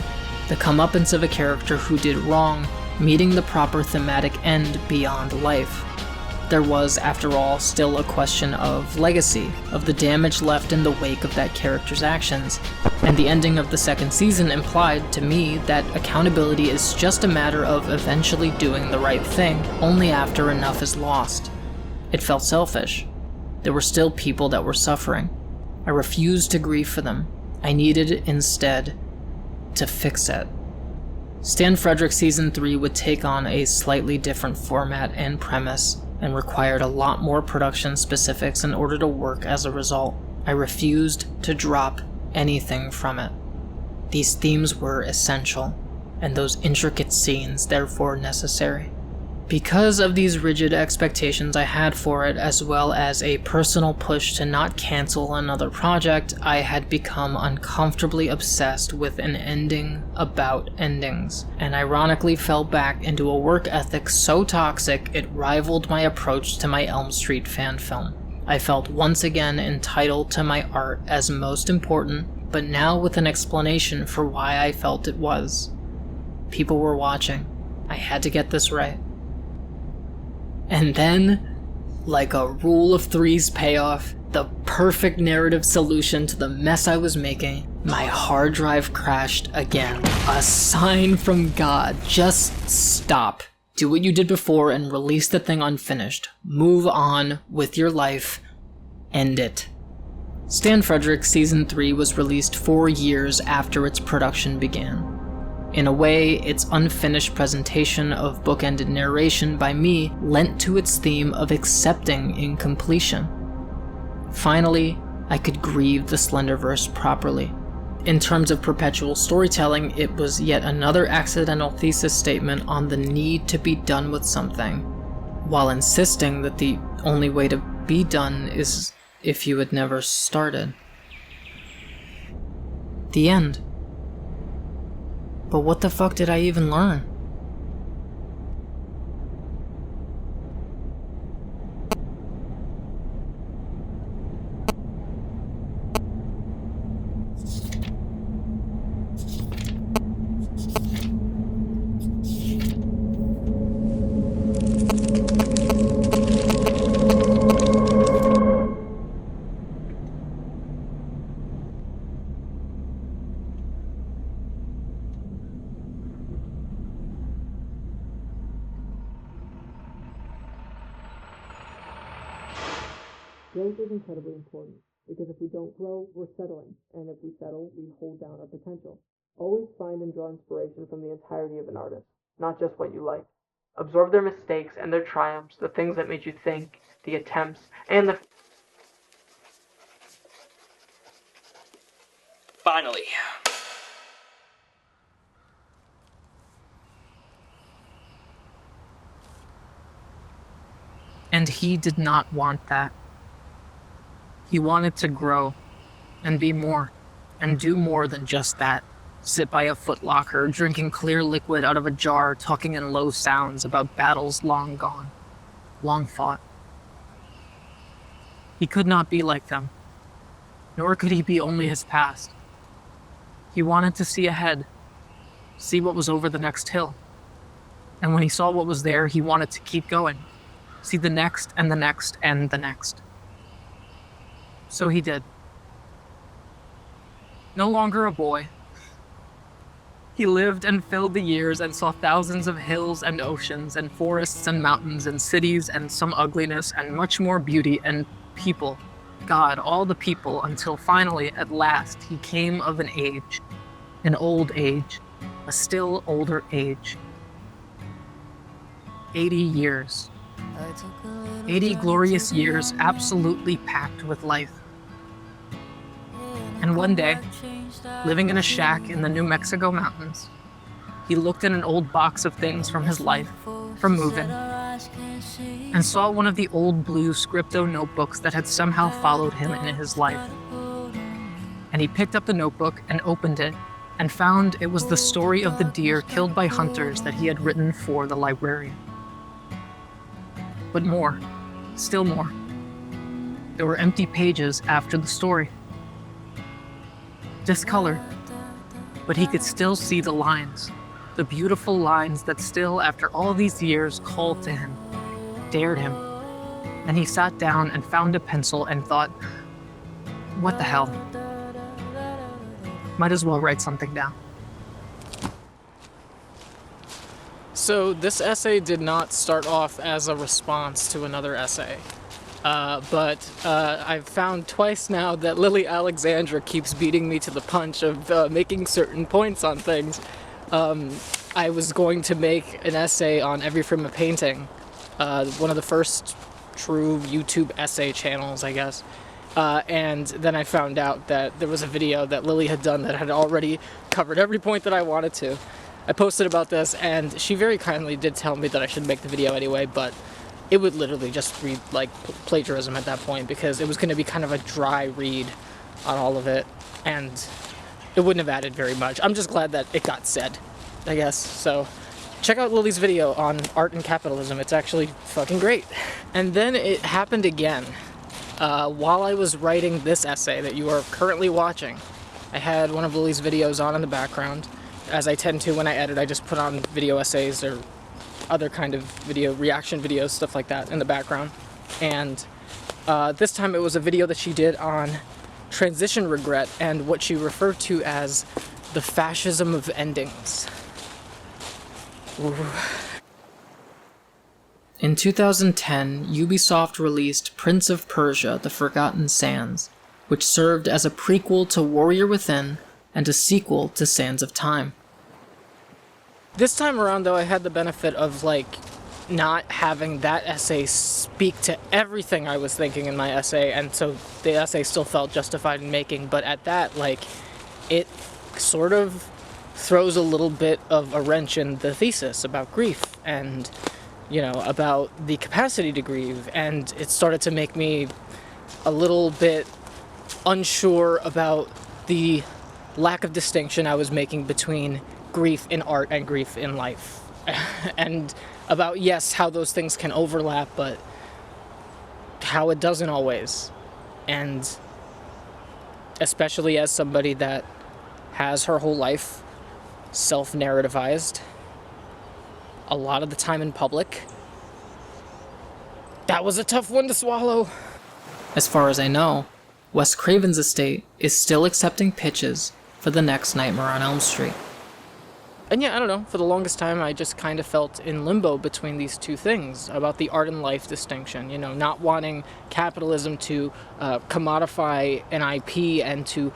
the comeuppance of a character who did wrong, meeting the proper thematic end beyond life. There was, after all, still a question of legacy, of the damage left in the wake of that character's actions, and the ending of the 2nd season implied to me that accountability is just a matter of eventually doing the right thing, only after enough is lost. It felt selfish. There were still people that were suffering. I refused to grieve for them. I needed, instead, to fix it. Stan Frederick Season 3 would take on a slightly different format and premise, and required a lot more production specifics in order to work as a result. I refused to drop anything from it. These themes were essential, and those intricate scenes therefore necessary. Because of these rigid expectations I had for it, as well as a personal push to not cancel another project, I had become uncomfortably obsessed with an ending about endings, and ironically fell back into a work ethic so toxic it rivaled my approach to my Elm Street fan film. I felt once again entitled to my art as most important, but now with an explanation for why I felt it was. People were watching. I had to get this right. And then, like a rule of threes payoff, the perfect narrative solution to the mess I was making, my hard drive crashed again. A sign from God. Just stop. Do what you did before and release the thing unfinished. Move on with your life. End it. Stan Frederick Season 3 was released 4 years after its production began. In a way, its unfinished presentation of bookended narration by me lent to its theme of accepting incompletion. Finally, I could grieve the Slenderverse properly. In terms of perpetual storytelling, it was yet another accidental thesis statement on the need to be done with something, while insisting that the only way to be done is if you had never started. The end. But what the fuck did I even learn? Growth is incredibly important, because if we don't grow, we're settling, and if we settle, we hold down our potential. Always find and draw inspiration from the entirety of an artist, not just what you like. Absorb their mistakes and their triumphs, the things that made you think, the attempts, and the...
Finally.
And he did not want that. He wanted to grow, and be more, and do more than just that. Sit by a footlocker, drinking clear liquid out of a jar, talking in low sounds about battles long gone, long fought. He could not be like them, nor could he be only his past. He wanted to see ahead, see what was over the next hill. And when he saw what was there, he wanted to keep going, see the next and the next and the next. So he did. No longer a boy. He lived and filled the years and saw thousands of hills and oceans and forests and mountains and cities and some ugliness and much more beauty and people. God, all the people, until finally, at last, he came of an age. An old age. A still older age. 80 years. 80 glorious years absolutely packed with life. And one day, living in a shack in the New Mexico mountains, he looked in an old box of things from his life, from moving, and saw one of the old blue scripto notebooks that had somehow followed him in his life. And he picked up the notebook and opened it, and found it was the story of the deer killed by hunters that he had written for the librarian. But more, still more. There were empty pages after the story. Discolored, but he could still see the lines, the beautiful lines that still, after all these years, called to him, dared him. And he sat down and found a pencil and thought, what the hell? Might as well write something down. So this essay did not start off as a response to another essay. But I've found twice now that Lily Alexandra keeps beating me to the punch of making certain points on things. I was going to make an essay on Every Frame of Painting, one of the first true YouTube essay channels, I guess. And then I found out that there was a video that Lily had done that had already covered every point that I wanted to. I posted about this, and she very kindly did tell me that I should make the video anyway, but it would literally just read like plagiarism at that point, because it was going to be kind of a dry read on all of it, and it wouldn't have added very much. I'm just glad that it got said, I guess. So check out Lily's video on art and capitalism. It's actually fucking great. And then it happened again. While I was writing this essay that you are currently watching, I had one of Lily's videos on in the background. As I tend to when I edit, I just put on video essays or other kind of video, reaction videos, stuff like that in the background. And this time it was a video that she did on transition regret and what she referred to as the fascism of endings. Ooh. In 2010, Ubisoft released Prince of Persia: The Forgotten Sands, which served as a prequel to Warrior Within and a sequel to Sands of Time. This time around, though, I had the benefit of, not having that essay speak to everything I was thinking in my essay, and so the essay still felt justified in making, but at that, it sort of throws a little bit of a wrench in the thesis about grief, and, about the capacity to grieve, and it started to make me a little bit unsure about the lack of distinction I was making between grief in art and grief in life. And about, yes, how those things can overlap, but how it doesn't always. And especially as somebody that has her whole life self-narrativized, a lot of the time in public, that was a tough one to swallow. As far as I know, Wes Craven's estate is still accepting pitches for the next Nightmare on Elm Street. And yeah, I don't know, for the longest time I just kind of felt in limbo between these two things about the art and life distinction, not wanting capitalism to commodify an IP and to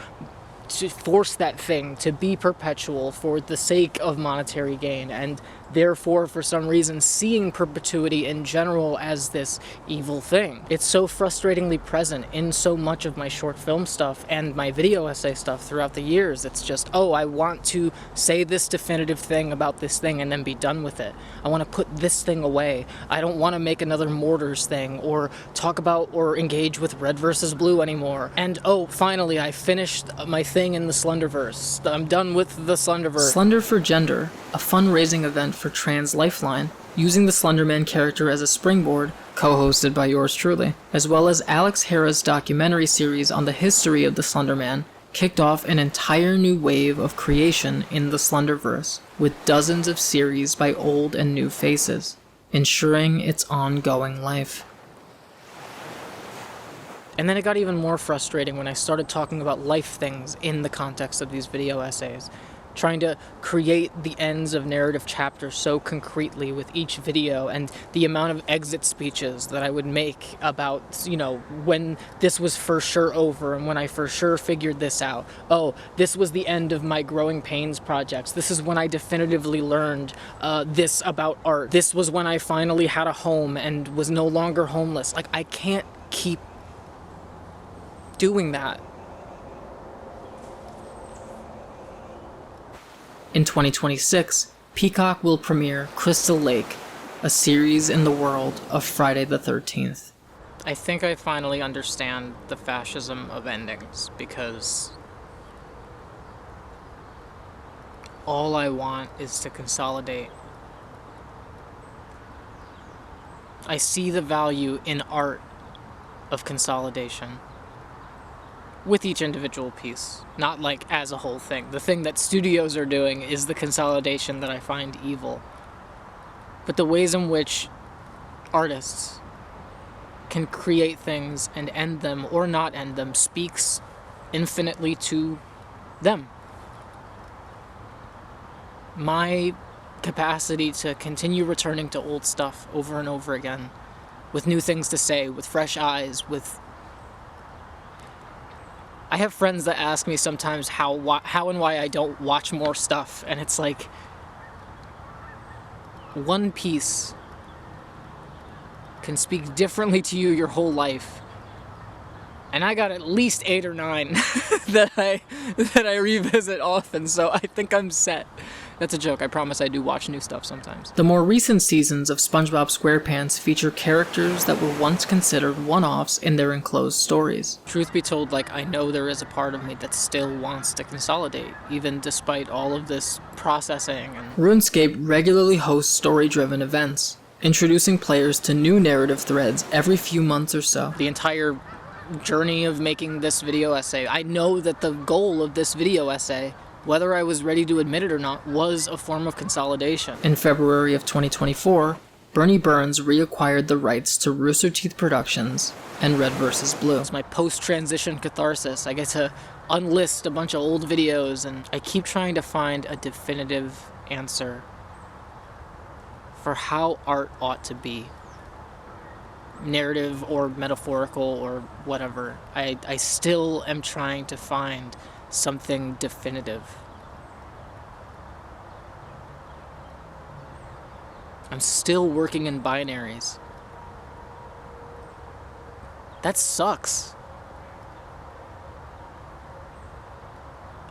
force that thing to be perpetual for the sake of monetary gain, and therefore, for some reason, seeing perpetuity in general as this evil thing. It's so frustratingly present in so much of my short film stuff and my video essay stuff throughout the years. It's just, oh, I want to say this definitive thing about this thing and then be done with it. I want to put this thing away. I don't want to make another Mortars thing or talk about or engage with Red versus Blue anymore. And oh, finally, I finished my thing in the Slenderverse. I'm done with the Slenderverse. Slender for Gender, a fundraising event for Trans Lifeline, using the Slenderman character as a springboard, co-hosted by yours truly, as well as Alex Hara's documentary series on the history of the Slenderman, kicked off an entire new wave of creation in the Slenderverse, with dozens of series by old and new faces, ensuring its ongoing life. And then it got even more frustrating when I started talking about life things in the context of these video essays, trying to create the ends of narrative chapters so concretely with each video, and the amount of exit speeches that I would make about, you know, when this was for sure over and when I for sure figured this out. Oh, this was the end of my Growing Pains projects. This is when I definitively learned this about art. This was when I finally had a home and was no longer homeless. Like, I can't keep doing that. In 2026, Peacock will premiere Crystal Lake, a series in the world of Friday the 13th. I think I finally understand the fascism of endings, because all I want is to consolidate. I see the value in art of consolidation. With each individual piece, not like as a whole thing. The thing that studios are doing is the consolidation that I find evil. But the ways in which artists can create things and end them or not end them speaks infinitely to them. My capacity to continue returning to old stuff over and over again, with new things to say, with fresh eyes, with... I have friends that ask me sometimes how and why I don't watch more stuff, and it's like, one piece can speak differently to you your whole life, and I got at least 8 or 9 that I revisit often, so I think I'm set. That's a joke. I promise I do watch new stuff sometimes. The more recent seasons of SpongeBob SquarePants feature characters that were once considered one-offs in their enclosed stories. Truth be told, like, I know there is a part of me that still wants to consolidate, even despite all of this processing. And RuneScape regularly hosts story-driven events, introducing players to new narrative threads every few months or so. The entire journey of making this video essay, I know that the goal of this video essay, whether I was ready to admit it or not, was a form of consolidation. In February of 2024, Bernie Burns reacquired the rights to Rooster Teeth Productions and Red vs. Blue. It's my post-transition catharsis. I get to unlist a bunch of old videos, and I keep trying to find a definitive answer for how art ought to be. Narrative or metaphorical or whatever. I still am trying to find something definitive. I'm still working in binaries. That sucks.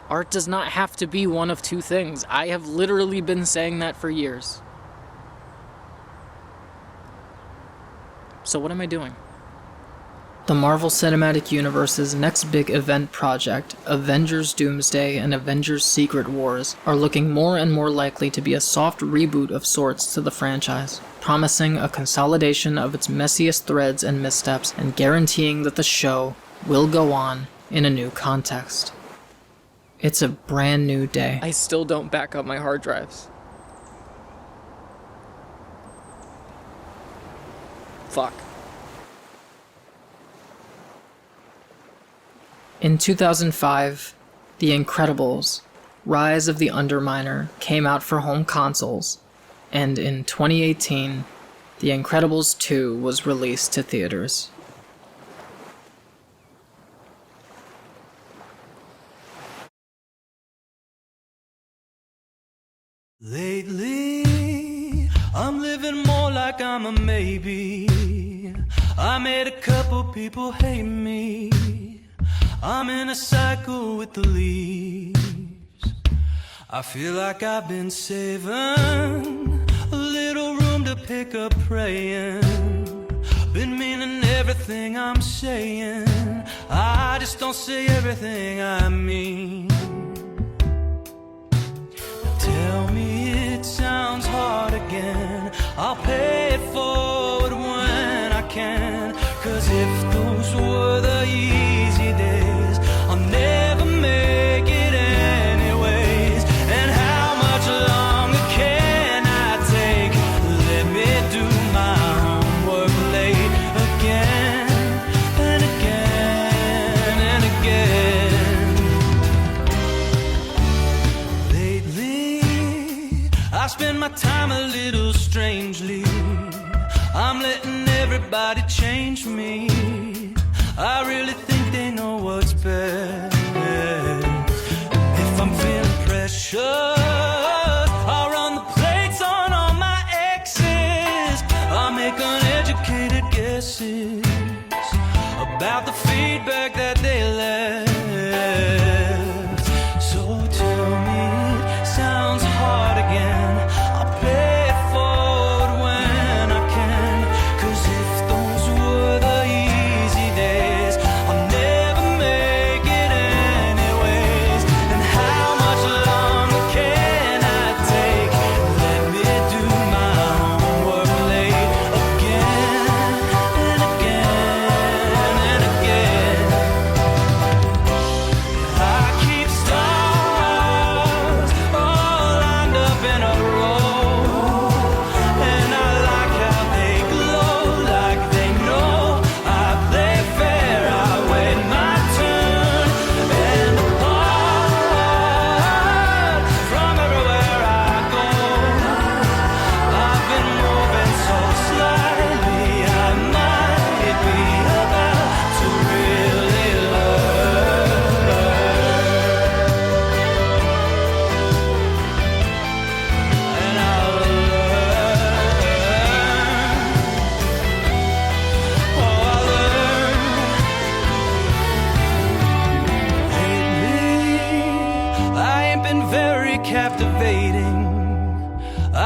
Art does not have to be one of two things. I have literally been saying that for years. So what am I doing? The Marvel Cinematic Universe's next big event project, Avengers Doomsday and Avengers Secret Wars, are looking more and more likely to be a soft reboot of sorts to the franchise, promising a consolidation of its messiest threads and missteps and guaranteeing that the show will go on in a new context. It's a brand new day. I still don't back up my hard drives. Fuck. In 2005, The Incredibles, Rise of the Underminer came out for home consoles, and in 2018, The Incredibles 2 was released to theaters.
Lately like I'm a maybe. I made a couple people hate me. I'm in a cycle with the leaves. I feel like I've been saving a little room to pick up praying. Been meaning everything I'm saying. I just don't say everything I mean. Now tell me it sounds hard again. I'll pay it forward when I can. 'Cause if those were the easy days, I'll never make it anyways. And how much longer can I take? Let me do my homework late again and again and again. Lately, I spend my time a little strangely. I'm letting everybody change me. I really think they know what's best. If I'm feeling pressure, I'll run the plates on all my exes. I'll make uneducated guesses about the feedback that they left. So tell me it sounds hard again. I'll pay it forward when I can. 'Cause if those were the easy days, I'll never make it anyways. And how much longer can I take? Let me do my homework late again and again and again. I keep stars all lined up in a row, and I like how they glow, like they know I play fair. I wait my turn, and apart from everywhere I go, I've been moving so slightly. I might be about to really learn. And I'll learn. Oh, I'll learn. Lately, I ain't been very captivating.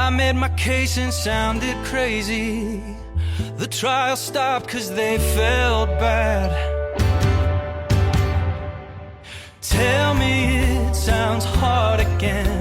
I made my case and sounded crazy. The trial stopped 'cause they felt bad. Tell me it sounds hard again.